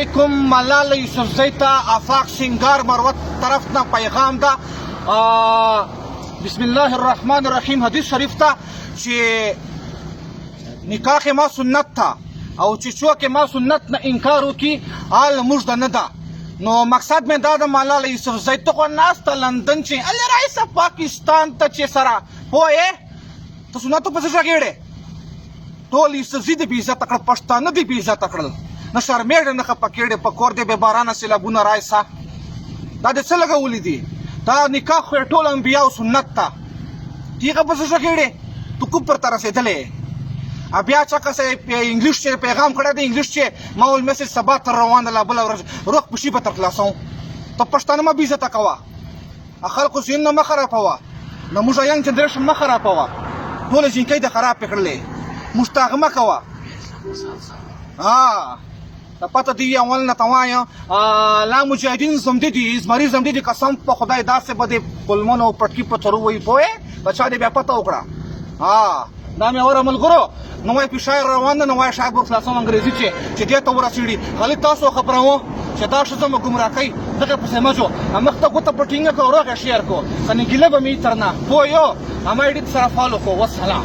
علیکم. ملاله یوسفزۍ ته افاق سنگار مروت طرف نه پیغام ده. بسم الله الرحمن الرحیم. حدیث شریف ته چې نکاح ما سنت ته او چې څوک ما سنت نه انکار وکړي حال موږ ده نه ده. نو مقصد مې دا د ملاله یوسفزۍ ته خو ناسته لندن چې الله رئیسه پاکستان ته چې سره پوهې ته سنتو پسې غږېړې ټول یوسفزي دې بې عزته کړل، پښتانه دې بې عزته کړل، نه شرمېږې نه خفه کېږې، په کور دې بې بارانه سیلابونه رایسه. دا دې څه لګولي دي؟ دا نکاح خو یې ټول انبیاو سنت ته ته هغه پسې غږېړې تو کفر ته رسېدلې. بیا چا کسه انګلیش چې پیغام کړی دی، انګلیش چې ما ول میسج سبا تر روان ده بله ورځ روغ په شي به تر خلاصوم. ته پښتانه مه بې عزته کوه، خلکو ذهنونه مه خرابوه، د موږ ینګ جنریشن مه خرابوه، ټوله جینکۍ دې خراب پې کړلې. موږ ته هغه مه کوه. ته پته دي اول نه ته وایم لا مجاهدین زمدي دي، زمري زمدي دي، قسم په خدای داسې به دې کلمونه او پټکي په ترو وایي پوهې بچا دې بیا پته وکړه. دا مې اوره ملګرو نوی پېشایر روان ده، نوی شاعر به خلاصوم انګریزي چې دې ته ورسېږي. خالي تاسو خبروم چې دا ښځه مو ګمراه کوي، دغه پسې مه ځو، مخ ته ګوته په ټینګه کړه، روغ یې شیر کړو، کنې ګیله به مې تر نه پوه یو اما ایډي سره فالو کړو. والسلام.